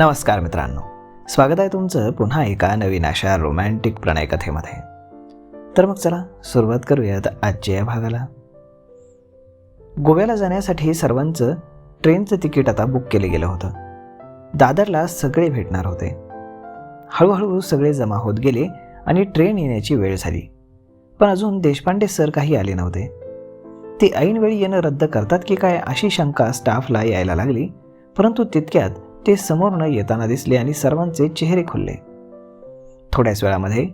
नमस्कार मित्रांनो, स्वागत आहे तुमचं पुन्हा एका नवीन अशा रोमॅन्टिक प्रणयकथेमध्ये. तर मग चला सुरुवात करूयात आजच्या या भागाला. गोव्याला जाण्यासाठी सर्वांचं ट्रेनचं तिकीट आता बुक केलं गेलं होतं. दादरला सगळे भेटणार होते. हळूहळू सगळे जमा होत गेले आणि ट्रेन येण्याची वेळ झाली. पण अजून देशपांडे सर काही आले नव्हते. ते ऐनवेळी येणं रद्द करतात की काय अशी शंका स्टाफला यायला लागली. परंतु तितक्यात ते समोरनं येताना दिसले आणि सर्वांचे चेहरे खुलले. थोड्याच वेळामध्ये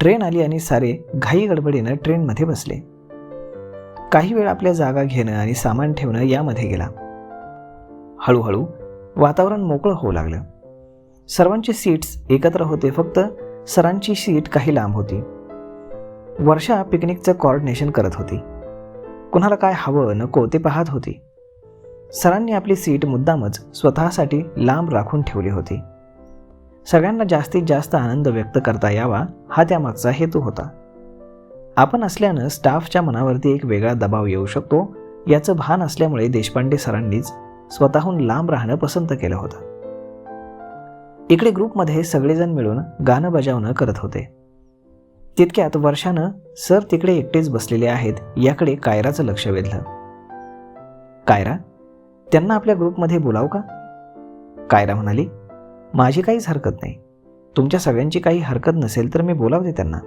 ट्रेन आली आणि सारे घाई गडबडीनं ट्रेनमध्ये बसले. काही वेळ आपल्या जागा घेणं आणि सामान ठेवणं यामध्ये गेला. हळूहळू वातावरण मोकळं होऊ लागलं. सर्वांचे सीट्स एकत्र होते, फक्त सरांची सीट काही लांब होती. वर्षा पिकनिकचं कोऑर्डिनेशन करत होती. कुणाला काय हवं नको ते पाहत होती. सरांनी आपली सीट मुद्दामच स्वतःसाठी लांब राखून ठेवली होती. सगळ्यांना जास्तीत जास्त आनंद व्यक्त करता यावा हा त्यामागचा हेतू होता. आपण असल्यानं स्टाफच्या मनावरती एक वेगळा दबाव येऊ शकतो याचं भान असल्यामुळे देशपांडे सरांनीच स्वतःहून लांब राहणं पसंत केलं होतं. इकडे ग्रुपमध्ये सगळेजण मिळून गाणं बजावणं करत होते. तितक्यात वर्षानं सर तिकडे एकटेच बसलेले आहेत याकडे कायराचं लक्ष वेधलं. कायरा, त्यांना आपल्या ग्रुपमध्ये बोलाव का? कायरा म्हणाली, माझी काहीच हरकत नाही. तुमच्या सगळ्यांची काही हरकत नसेल तर मी बोलावते त्यांना.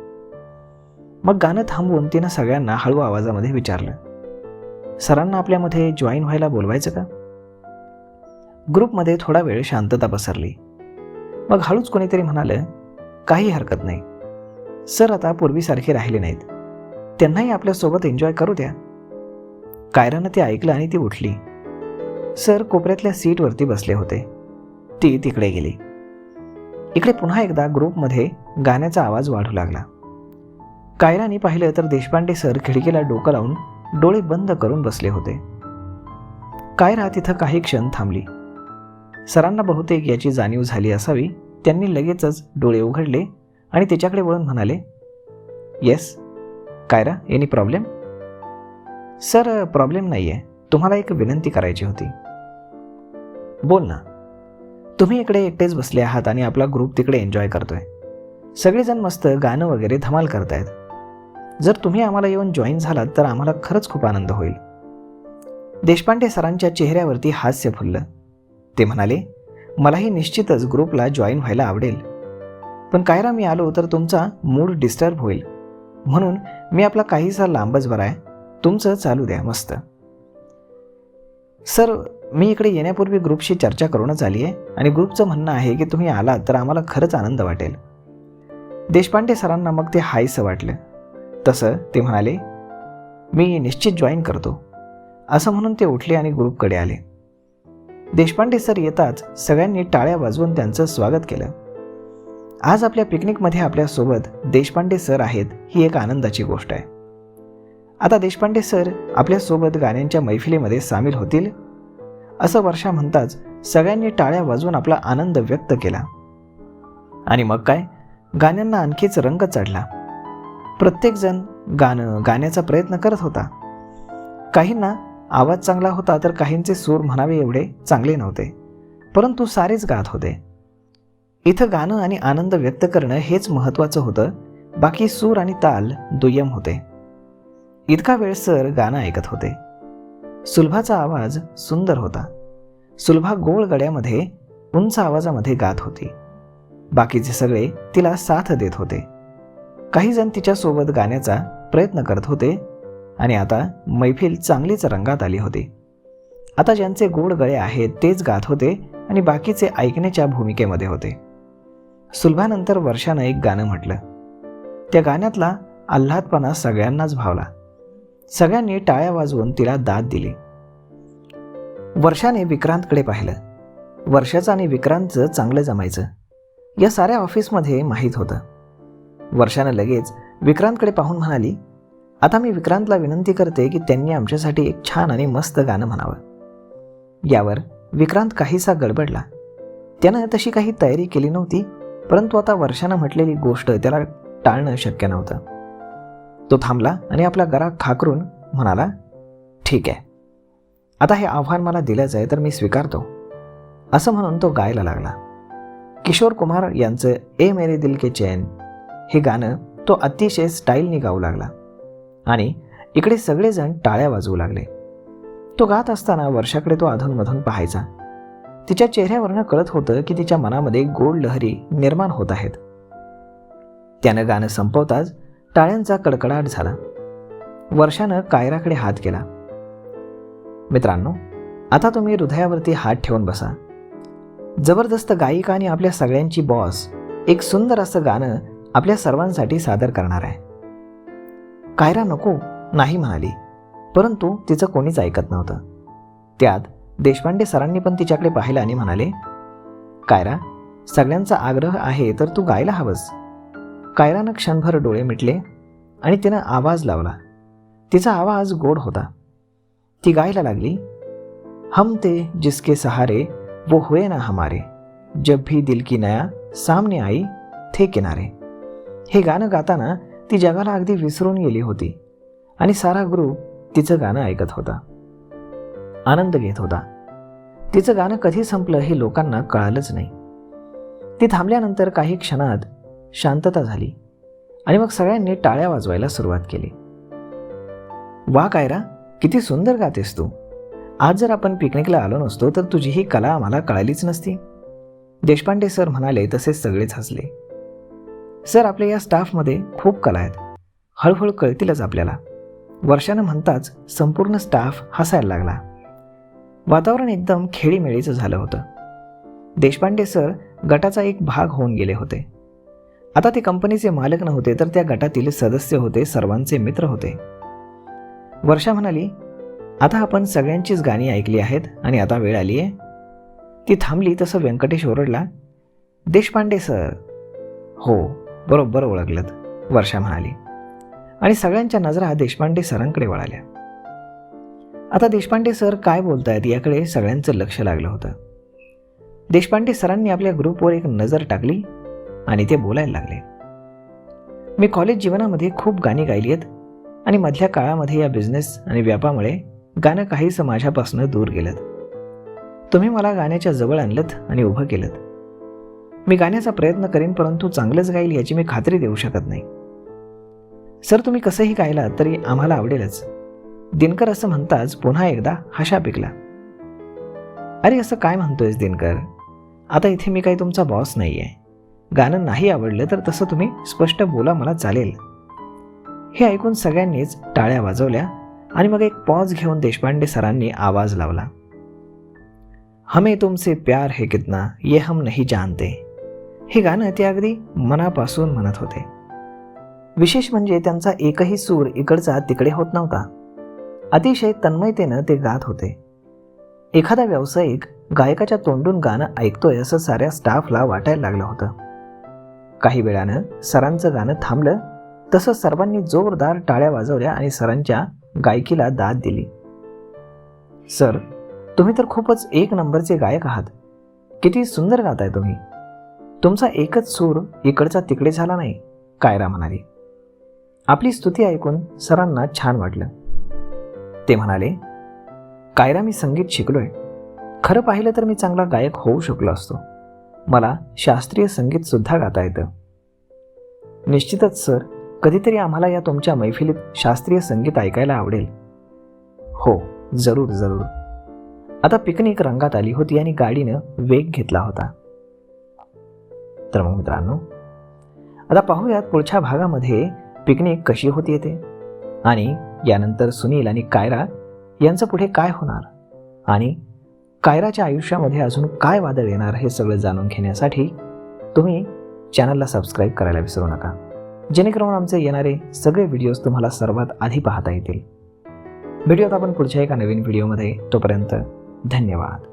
मग गाणं थांबवून तिनं सगळ्यांना हळू आवाजामध्ये विचारलं, सरांना आपल्यामध्ये जॉईन व्हायला बोलवायचं का? ग्रुपमध्ये थोडा वेळ शांतता पसरली. मग हळूच कोणीतरी म्हणालं, काही हरकत नाही. सर आता पूर्वीसारखे राहिले नाहीत. त्यांनाही आपल्यासोबत एन्जॉय करू द्या. कायरानं ते ऐकलं आणि ती उठली. सर कोपऱ्यातल्या सीटवरती बसले होते. ती तिकडे गेली. इकडे पुन्हा एकदा ग्रुपमध्ये गाण्याचा आवाज वाढू लागला. कायराने पाहिलं तर देशपांडे सर खिडकीला डोकं लावून डोळे बंद करून बसले होते. कायरा तिथं काही क्षण थांबली. सरांना बहुतेक याची जाणीव झाली असावी. त्यांनी लगेचच डोळे उघडले आणि तिच्याकडे वळून म्हणाले, yes Kiara, any problem? Sir, problem नाही आहे. तुम्हाला एक विनंती करायची होती. बोल ना. तुम्ही इकडे एकटेच बसले आहात आणि आपला ग्रुप तिकडे एन्जॉय करतोय. सगळेजण मस्त गाणं वगैरे धमाल करतायत. जर तुम्ही आम्हाला येऊन जॉईन झालात तर आम्हाला खरंच खूप आनंद होईल. देशपांडे सरांच्या चेहऱ्यावरती हास्य फुललं. ते म्हणाले, मलाही निश्चितच ग्रुपला जॉईन व्हायला आवडेल. पण कायरा, मी आलो तर तुमचा मूड डिस्टर्ब होईल, म्हणून मी आपला काहीसा लांबच बरा आहे. तुमचं चालू द्या मस्त. सर, मी इकडे येण्यापूर्वी ग्रुपशी चर्चा करूनच आली आहे आणि ग्रुपचं म्हणणं आहे की तुम्ही आलात तर आम्हाला खरंच आनंद वाटेल. देशपांडे सरांना मग ते हायसं वाटलं. तसं ते म्हणाले, मी निश्चित जॉईन करतो. असं म्हणून ते उठले आणि ग्रुपकडे आले. देशपांडे सर येताच सगळ्यांनी टाळ्या वाजवून त्यांचं स्वागत केलं. आज आपल्या पिकनिकमध्ये आपल्यासोबत देशपांडे सर आहेत ही एक आनंदाची गोष्ट आहे. आता देशपांडे सर आपल्यासोबत गाण्यांच्या मैफिलीमध्ये सामील होतील असं वर्षा म्हणताच सगळ्यांनी टाळ्या वाजवून आपला आनंद व्यक्त केला. आणि मग काय, गाण्यांना आणखीच रंग चढला. प्रत्येकजण गाण्याचा प्रयत्न करत होता. काहींना आवाज चांगला होता तर काहींचे सूर म्हणावे एवढे चांगले नव्हते, परंतु सारेच गात होते. इथं गाणं आणि आनंद व्यक्त करणं हेच महत्त्वाचं होतं. बाकी सूर आणि ताल दुय्यम होते. इतका वेळ सर गाणं ऐकत होते. सुलभाचा आवाज सुंदर होता. सुलभा गोल गड्यामध्ये उंच आवाजामध्ये गात होती. बाकीचे सगळे तिला साथ देत होते. काही जण तिच्यासोबत गाण्याचा प्रयत्न करत होते आणि आता मैफिल चांगलीच रंगात आली होती. आता ज्यांचे गोड गळे आहेत तेच गात होते आणि बाकीचे ऐकण्याच्या भूमिकेमध्ये होते. सुलभानंतर वर्षानं एक गाणं म्हटलं. त्या गाण्यातला आल्हादपणा सगळ्यांनाच भावला. सगळ्यांनी टाळ्या वाजवून तिला दाद दिली. वर्षाने विक्रांतकडे पाहिलं. वर्षाचं आणि विक्रांतचं चांगलं जमायचं या साऱ्या ऑफिसमध्ये माहीत होतं. वर्षानं लगेच विक्रांतकडे पाहून म्हणाली, आता मी विक्रांतला विनंती करते की त्यांनी आमच्यासाठी एक छान आणि मस्त गाणं म्हणावं. यावर विक्रांत काहीसा गडबडला. त्यानं तशी काही तयारी केली नव्हती, परंतु आता वर्षानं म्हटलेली गोष्ट त्याला टाळणं शक्य नव्हतं. तो थांबला आणि आपला गरा खाकरून म्हणाला, ठीक आहे, आता हे आव्हान मला दिलंच आहे तर मी स्वीकारतो. असं म्हणून तो गायला लागला. किशोर कुमार यांचं ए मेरे दिल के चैन हे गाणं तो अतिशय स्टाईलनी गाऊ लागला आणि इकडे सगळेजण टाळ्या वाजवू लागले. तो गात असताना वर्षाकडे तो अधूनमधून पाहायचा. तिच्या चेहऱ्यावरनं कळत होतं की तिच्या मनामध्ये गोड लहरी निर्माण होत आहेत. त्यानं गाणं संपवताच टाळ्यांचा कडकडाट झाला. वर्षानं कायराकडे हात केला. मित्रांनो, आता तुम्ही हृदयावरती हात ठेवून बसा. जबरदस्त गायिका आणि आपल्या सगळ्यांची बॉस एक सुंदर असं गाणं आपल्या सर्वांसाठी सादर करणार आहे. कायरा नको नाही म्हणाली, परंतु तिचं कोणीच ऐकत नव्हतं. त्यात देशपांडे सरांनी पण तिच्याकडे पाहिलं आणि म्हणाले, कायरा, सगळ्यांचा आग्रह आहे तर तू गायला हवंस. कायरानं क्षणभर डोळे मिटले आणि तिनं आवाज लावला. तिचा आवाज गोड होता. ती गायला लागली, हम ते जिसके सहारे वो हुए ना हमारे, जब भी दिल की नया सामने आई थे किनारे. हे गाणं गाताना ती जगाला अगदी विसरून गेली होती आणि सारा ग्रुप तिचं गाणं ऐकत होता, आनंद घेत होता. तिचं गाणं कधी संपलं हे लोकांना कळालंच नाही. ती थांबल्यानंतर काही क्षणात शांतता झाली आणि मग सगळ्यांनी टाळ्या वाजवायला सुरुवात केली. वा कायरा, किती सुंदर गातेस तू. आज जर आपण पिकनिकला आलो नसतो तर तुझी ही कला आम्हाला कळालीच नसती. देशपांडे सर म्हणाले. तसेच सगळेच हसले. सर, आपल्या या स्टाफमध्ये खूप कला आहेत, हळूहळू कळतीलच आपल्याला. वर्षानं म्हणताच संपूर्ण स्टाफ हसायला लागला. वातावरण एकदम खेळीमेळीचं झालं होतं. देशपांडे सर गटाचा एक भाग होऊन गेले होते. आता ते कंपनीचे मालक नव्हते तर त्या गटातील सदस्य होते, सर्वांचे मित्र होते. वर्षा म्हणाली, आता आपण सगळ्यांचीच गाणी ऐकली आहेत आणि आता वेळ आली आहे. ती थांबली तसं व्यंकटेश ओरडला, देशपांडे सर. हो, बरोबर ओळखलत, वर्षा म्हणाली आणि सगळ्यांच्या नजरा देशपांडे सरांकडे वळाल्या. आता देशपांडे सर काय बोलतायत याकडे सगळ्यांचं लक्ष लागलं होतं. देशपांडे सरांनी आपल्या ग्रुपवर एक नजर टाकली आणि ते बोलायला लागले, मी कॉलेज जीवनामध्ये खूप गाणी गायली आहेत आणि मधल्या काळामध्ये या बिझनेस आणि व्यापामुळे गाणं काहीसं माझ्यापासून दूर गेलं. तुम्ही मला गाण्याच्या जवळ आणलत आणि उभं केलं. मी गाण्याचा प्रयत्न करीन, परंतु चांगलंच गाईल याची मी खात्री देऊ शकत नाही. सर, तुम्ही कसंही गायला तरी आम्हाला आवडेलच. दिनकर असं म्हणताच पुन्हा एकदा हशा पिकला. अरे, असं काय म्हणतोयस दिनकर? आता इथे मी काही तुमचा बॉस नाही आहे. गाणं नाही आवडलं तर तसं तुम्ही स्पष्ट बोला, मला चालेल. हे ऐकून सगळ्यांनीच टाळ्या वाजवल्या आणि मग एक पॉज घेऊन देशपांडे सरांनी आवाज लावला, हमें तुमसे प्यार है कितना ये हम नहीं जानते. हे गाणं ते अगदी मनापासून म्हणत होते. विशेष म्हणजे त्यांचा एकही सूर इकडचा तिकडे होत नव्हता. अतिशय तन्मयतेनं ते गात होते. एखादा व्यावसायिक गायकाच्या तोंडून गाणं ऐकतोय असं साऱ्या स्टाफला वाटायला लागलं होतं. काही वेळानं सरांचं गाणं थांबलं तसं सर्वांनी जोरदार टाळ्या वाजवल्या आणि सरांच्या गायकीला दाद दिली. सर, तुम्ही तर खूपच एक नंबरचे गायक आहात. किती सुंदर गाताय तुम्ही. तुमचा एकच सूर इकडचा तिकडे झाला नाही, कायरा म्हणाली. आपली स्तुती ऐकून सरांना छान वाटलं. ते म्हणाले, कायरा, मी संगीत शिकलोय. खरं पाहिलं तर मी चांगला गायक होऊ शकलो असतो. मला शास्त्रीय संगीत सुद्धा गाता येतं. निश्चितच सर, कधीतरी आम्हाला या तुमच्या मैफिलीत शास्त्रीय संगीत ऐकायला आवडेल. हो, जरूर जरूर. आता पिकनिक रंगात आली होती आणि गाडीनं वेग घेतला होता. तर मग मित्रांनो, आता पाहूयात पुढच्या भागामध्ये पिकनिक कशी होती ते आणि यानंतर सुनील आणि कायरा यांचं पुढे काय होणार आणि कायराच्या आयुष्यामध्ये अजून काय वादळ येणार हे सगळं जाणून घेण्यासाठी तुम्ही चॅनलला सबस्क्राईब करायला विसरू नका, जेणेकरून आमचे येणारे सगळे व्हिडिओज तुम्हाला सर्वात आधी पाहता येतील. भेटूयात आपण पुढच्या एका नवीन व्हिडिओमध्ये. तोपर्यंत धन्यवाद.